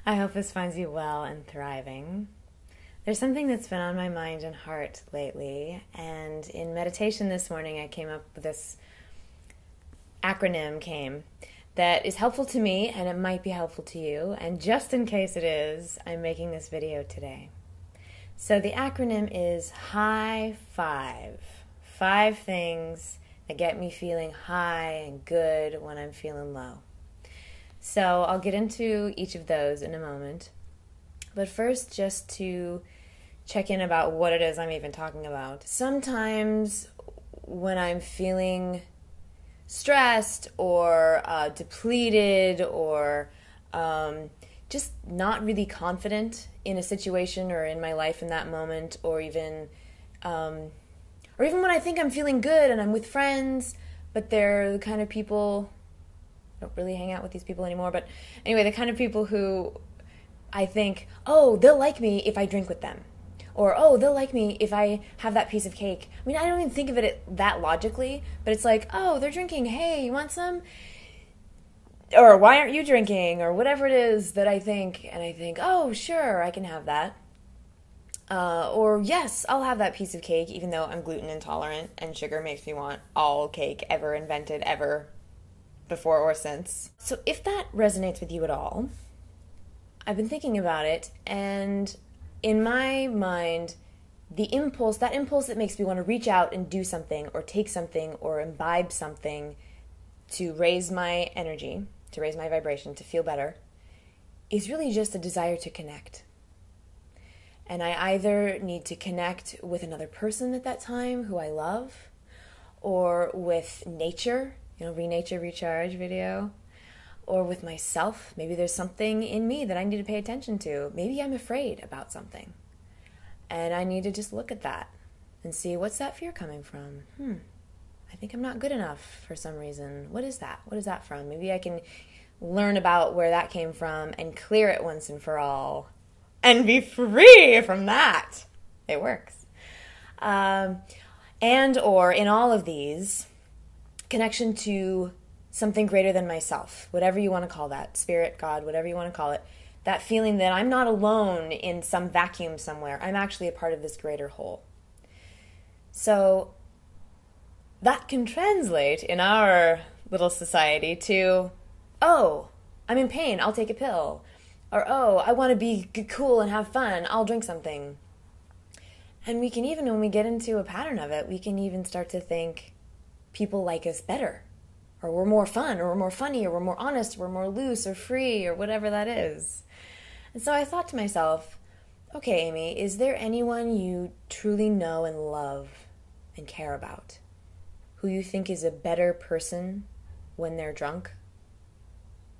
I hope this finds you well and thriving. There's something that's been on my mind and heart lately, and in meditation this morning I came up with this acronym that is helpful to me, and it might be helpful to you, and just in case it is, I'm making this video today. So the acronym is High Five. 5 things that get me feeling high and good when I'm feeling low. So I'll get into each of those in a moment. But first, just to check in about what it is I'm even talking about. Sometimes when I'm feeling stressed or depleted or just not really confident in a situation or in my life in that moment, or even when I think I'm feeling good and I'm with friends, but they're the kind of people, I don't really hang out with these people anymore, but anyway, the kind of people who I think, oh, they'll like me if I drink with them. Or, oh, they'll like me if I have that piece of cake. I mean, I don't even think of it that logically, but it's like, oh, they're drinking. Hey, you want some? Or why aren't you drinking? Or whatever it is that I think. And I think, oh, sure, I can have that. Or, yes, I'll have that piece of cake, even though I'm gluten intolerant and sugar makes me want all cake ever invented, ever, before or since. So if that resonates with you at all, I've been thinking about it, and in my mind, that impulse that makes me want to reach out and do something or take something or imbibe something to raise my energy, to raise my vibration, to feel better, is really just a desire to connect. And I either need to connect with another person at that time who I love, or with nature, Renature, Recharge video, or with myself. Maybe there's something in me that I need to pay attention to. Maybe I'm afraid about something, and I need to just look at that and see, what's that fear coming from? I think I'm not good enough for some reason. What is that? What is that from? Maybe I can learn about where that came from and clear it once and for all and be free from that. It works. And or in all of these, connection to something greater than myself, whatever you want to call that, spirit, God, whatever you want to call it, that feeling that I'm not alone in some vacuum somewhere. I'm actually a part of this greater whole. So that can translate in our little society to, oh, I'm in pain, I'll take a pill. Or, oh, I want to be cool and have fun, I'll drink something. And we can even, when we get into a pattern of it, we can even start to think people like us better. Or we're more fun, or we're more funny, or we're more honest, or we're more loose, or free, or whatever that is. And so I thought to myself, okay, Amy, is there anyone you truly know and love and care about, who you think is a better person when they're drunk,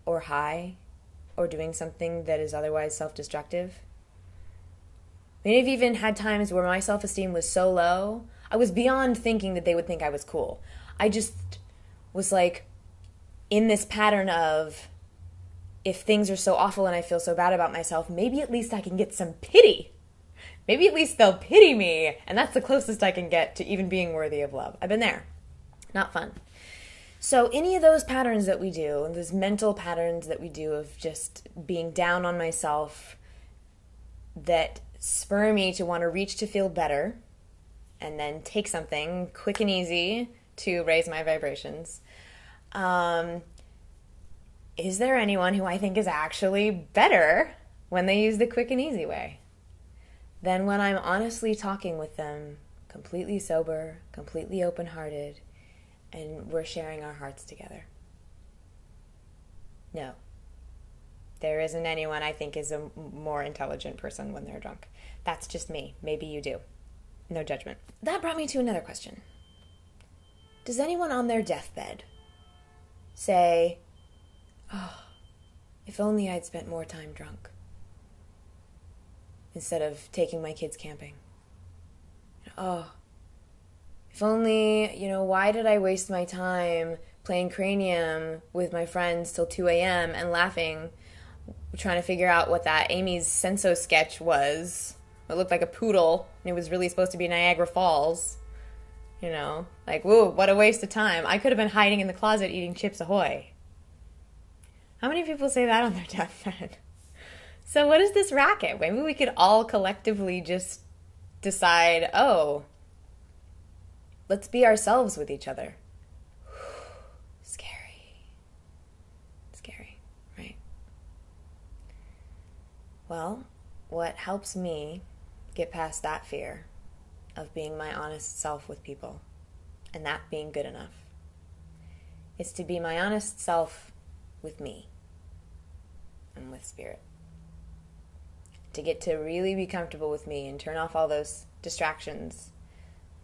or high, or doing something that is otherwise self-destructive? I mean, I've even had times where my self-esteem was so low, I was beyond thinking that they would think I was cool. I just was like in this pattern of, if things are so awful and I feel so bad about myself, maybe at least I can get some pity. Maybe at least they'll pity me. And that's the closest I can get to even being worthy of love. I've been there. Not fun. So any of those patterns that we do, those mental patterns that we do of just being down on myself, that spur me to want to reach to feel better and then take something quick and easy to raise my vibrations. Is there anyone who I think is actually better when they use the quick and easy way than when I'm honestly talking with them, completely sober, completely open-hearted, and we're sharing our hearts together? No. There isn't anyone I think is a more intelligent person when they're drunk. That's just me. Maybe you do. No judgment. That brought me to another question. Does anyone on their deathbed say, oh, if only I'd spent more time drunk instead of taking my kids camping? Oh, if only, why did I waste my time playing cranium with my friends till 2 a.m. and laughing, trying to figure out what that Amy's Senso sketch was. It looked like a poodle, and it was really supposed to be Niagara Falls. Whoa, what a waste of time. I could have been hiding in the closet eating Chips Ahoy. How many people say that on their deathbed? So what is this racket? Maybe we could all collectively just decide, oh, let's be ourselves with each other. Scary. Scary, right? Well, what helps me get past that fear of being my honest self with people, and that being good enough, is to be my honest self with me and with spirit. To get to really be comfortable with me and turn off all those distractions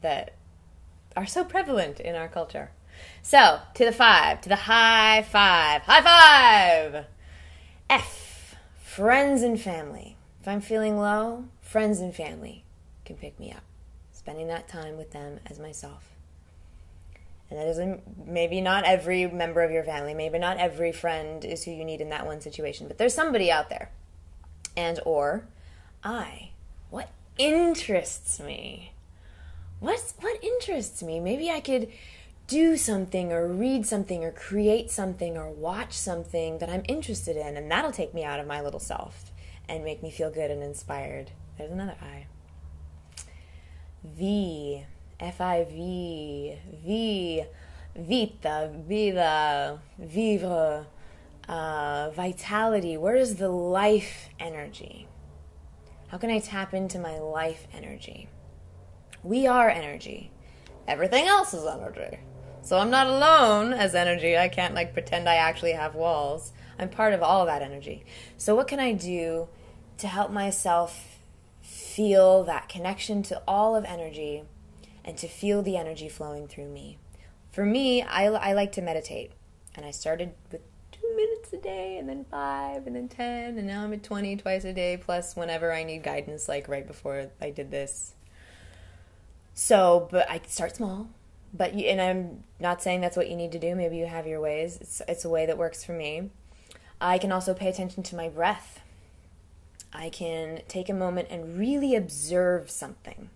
that are so prevalent in our culture. So, to the 5, to the high 5. High 5! F, friends and family. If I'm feeling low, friends and family can pick me up. Spending that time with them as myself. And that isn't, maybe not every member of your family, maybe not every friend is who you need in that one situation, but there's somebody out there. And or, what interests me? What interests me? Maybe I could do something or read something or create something or watch something that I'm interested in, and that'll take me out of my little self and make me feel good and inspired. There's another I. V, F-I-V, V, Vita, Vida, Vivre, Vitality. Where is the life energy? How can I tap into my life energy? We are energy. Everything else is energy. So I'm not alone as energy. I can't pretend I actually have walls. I'm part of all of that energy. So what can I do to help myself feel that connection to all of energy and to feel the energy flowing through me? For me, I like to meditate. And I started with 2 minutes a day, and then 5, and then 10, and now I'm at 20 twice a day, plus whenever I need guidance, like right before I did this. So, but I start small. And I'm not saying that's what you need to do. Maybe you have your ways. It's a way that works for me. I can also pay attention to my breath. I can take a moment and really observe something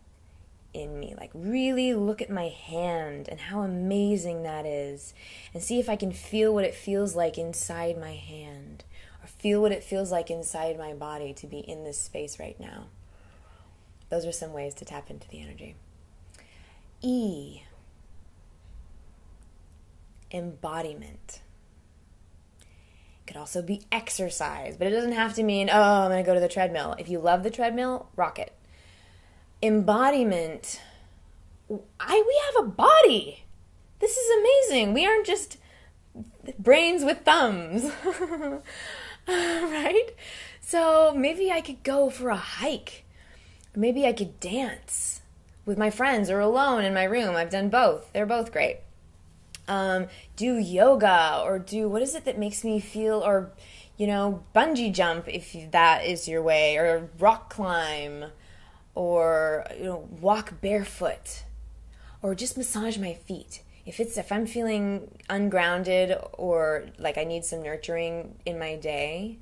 in me. Really look at my hand and how amazing that is. And see if I can feel what it feels like inside my hand. Or feel what it feels like inside my body to be in this space right now. Those are some ways to tap into the energy. E. Embodiment. It could also be exercise, but it doesn't have to mean, oh, I'm going to go to the treadmill. If you love the treadmill, rock it. Embodiment. We have a body. This is amazing. We aren't just brains with thumbs. Right? So maybe I could go for a hike. Maybe I could dance with my friends or alone in my room. I've done both. They're both great. Do yoga or do, what is it that makes me feel, or, bungee jump if that is your way, or rock climb, or, walk barefoot, or just massage my feet. If I'm feeling ungrounded or like I need some nurturing in my day,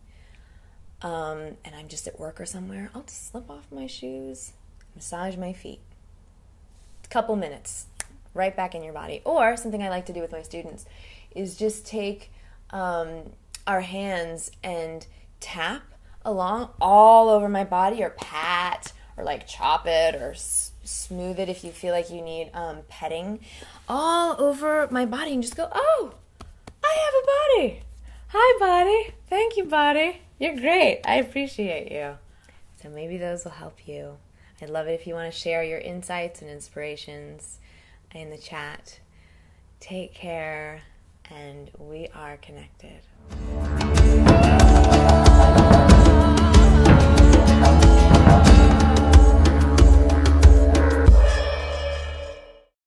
and I'm just at work or somewhere, I'll just slip off my shoes, massage my feet. A couple minutes. Right back in your body. Or something I like to do with my students is just take our hands and tap along all over my body, or pat, or chop it, or smooth it if you feel like you need petting, all over my body, and just go, oh, I have a body. Hi, body. Thank you, body. You're great. I appreciate you. So maybe those will help you. I'd love it if you want to share your insights and inspirations in the chat. Take care, and we are connected.